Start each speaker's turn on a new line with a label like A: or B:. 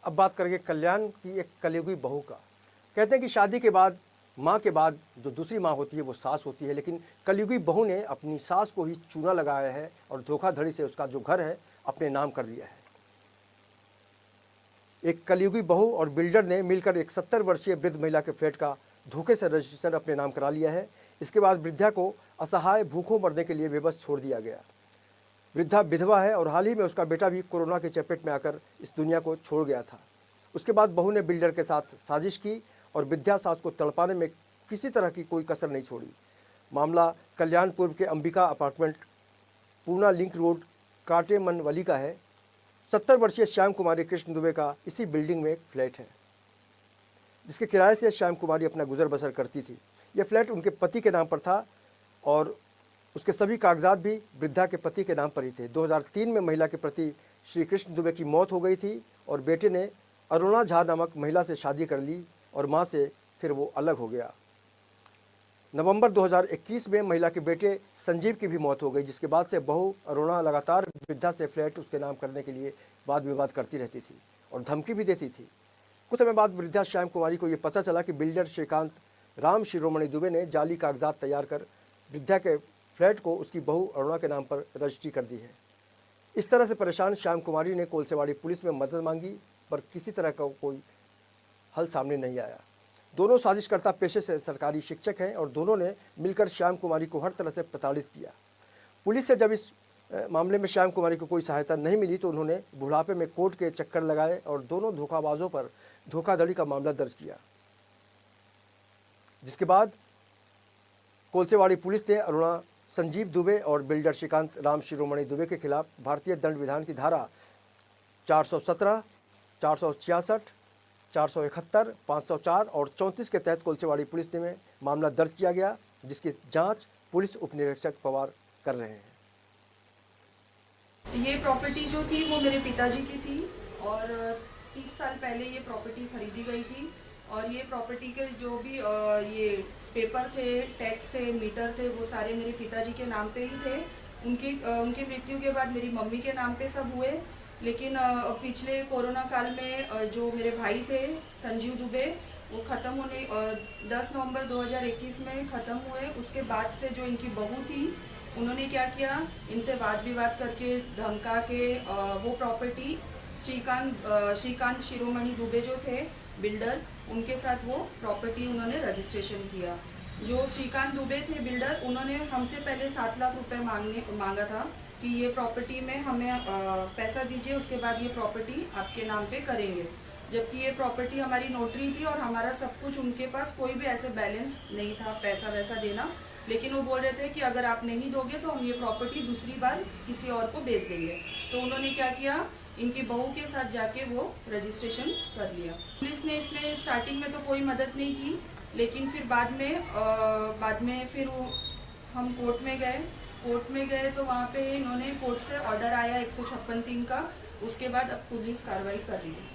A: अब बात करेंगे कल्याण की एक कलयुगी बहू का। कहते हैं कि शादी के बाद माँ के बाद जो दूसरी माँ होती है वो सास होती है, लेकिन कलयुगी बहू ने अपनी सास को ही चूना लगाया है और धोखाधड़ी से उसका जो घर है अपने नाम कर लिया है। एक कलयुगी बहू और बिल्डर ने मिलकर एक 70 वर्षीय वृद्ध महिला के फ्लैट का धोखे से रजिस्ट्रेशन अपने नाम करा लिया है। इसके बाद वृद्धा को असहाय भूखों मरने के लिए बेबस छोड़ दिया गया। वृद्धा विधवा है और हाल ही में उसका बेटा भी कोरोना की चपेट में आकर इस दुनिया को छोड़ गया था। उसके बाद बहू ने बिल्डर के साथ साजिश की और विद्या सास को तड़पाने में किसी तरह की कोई कसर नहीं छोड़ी। मामला कल्याणपुर के Ambika apartment Poona link road Katemanivali का है। 70 वर्षीय श्याम कुमारी कृष्ण दुबे का इसी बिल्डिंग में एक फ्लैट है, जिसके किराए से श्याम कुमारी अपना गुजर बसर करती थी। यह फ्लैट उनके पति के नाम पर था और उसके सभी कागजात भी वृद्धा के पति के नाम पर ही थे। 2003 में महिला के प्रति श्री कृष्ण दुबे की मौत हो गई थी और बेटे ने अरुणा झा नामक महिला से शादी कर ली और मां से फिर वो अलग हो गया। नवंबर 2021 में महिला के बेटे संजीव की भी मौत हो गई, जिसके बाद से बहू अरुणा लगातार वृद्धा से फ्लैट उसके नाम करने के लिए वाद विवाद करती रहती थी और धमकी भी देती थी। कुछ समय बाद वृद्धा श्याम कुमारी को यह पता चला कि बिल्डर श्रीकांत राम शिरोमणि दुबे ने जाली कागजात तैयार कर वृद्धा के फ्लैट को उसकी बहू अरुणा के नाम पर रजिस्ट्री कर दी है। इस तरह से परेशान श्याम कुमारी ने कोलसेवाड़ी पुलिस में मदद मांगी, पर किसी तरह का कोई हल सामने नहीं आया। दोनों साजिशकर्ता पेशे से सरकारी शिक्षक हैं और दोनों ने मिलकर श्याम कुमारी को हर तरह से प्रताड़ित किया। पुलिस से जब इस मामले में श्याम कुमारी को कोई सहायता नहीं मिली तो उन्होंने बुढ़ापे में कोर्ट के चक्कर लगाए और दोनों धोखाबाजों पर धोखाधड़ी का मामला दर्ज किया, जिसके बाद कोलसेवाड़ी पुलिस ने अरुणा संजीव दुबे और बिल्डर श्रीकांत राम शिरोमणि दुबे के खिलाफ भारतीय दंड विधान की धारा 417, 466, 471, 504 और 34 के तहत कोलसेवाड़ी पुलिस में मामला दर्ज किया गया, जिसकी जांच पुलिस उपनिरीक्षक पवार कर रहे हैं।
B: ये प्रॉपर्टी जो थी वो मेरे पिताजी की थी और 30 साल पहले ये प्रॉपर्टी खरीदी गई थी और ये प्रॉपर्टी के जो भी ये पेपर थे, टैक्स थे, मीटर थे, वो सारे मेरे पिताजी के नाम पे ही थे। उनकी मृत्यु के बाद मेरी मम्मी के नाम पे सब हुए, लेकिन पिछले कोरोना काल में जो मेरे भाई थे संजीव दुबे, वो ख़त्म होने 10 नवंबर 2021 में ख़त्म हुए। उसके बाद से जो इनकी बहू थी उन्होंने क्या किया, इनसे वाद विवाद करके धमका के वो प्रॉपर्टी श्रीकांत शिरोमणि दुबे जो थे बिल्डर, उनके साथ वो प्रॉपर्टी उन्होंने रजिस्ट्रेशन किया। जो श्रीकांत दुबे थे बिल्डर, उन्होंने हमसे पहले 7 लाख रुपए मांगा था कि ये प्रॉपर्टी में हमें पैसा दीजिए, उसके बाद ये प्रॉपर्टी आपके नाम पे करेंगे। जबकि ये प्रॉपर्टी हमारी नोटरी थी और हमारा सब कुछ, उनके पास कोई भी ऐसे बैलेंस नहीं था पैसा वैसा देना, लेकिन वो बोल रहे थे कि अगर आप नहीं दोगे तो हम ये प्रॉपर्टी दूसरी बार किसी और को बेच देंगे। तो उन्होंने क्या किया, इनकी बहू के साथ जाके वो रजिस्ट्रेशन कर लिया। पुलिस ने इसमें स्टार्टिंग में तो कोई मदद नहीं की, लेकिन फिर बाद में फिर हम कोर्ट में गए तो वहाँ पे इन्होंने कोर्ट से ऑर्डर आया 156(3) का। उसके बाद अब पुलिस कार्रवाई कर रही है।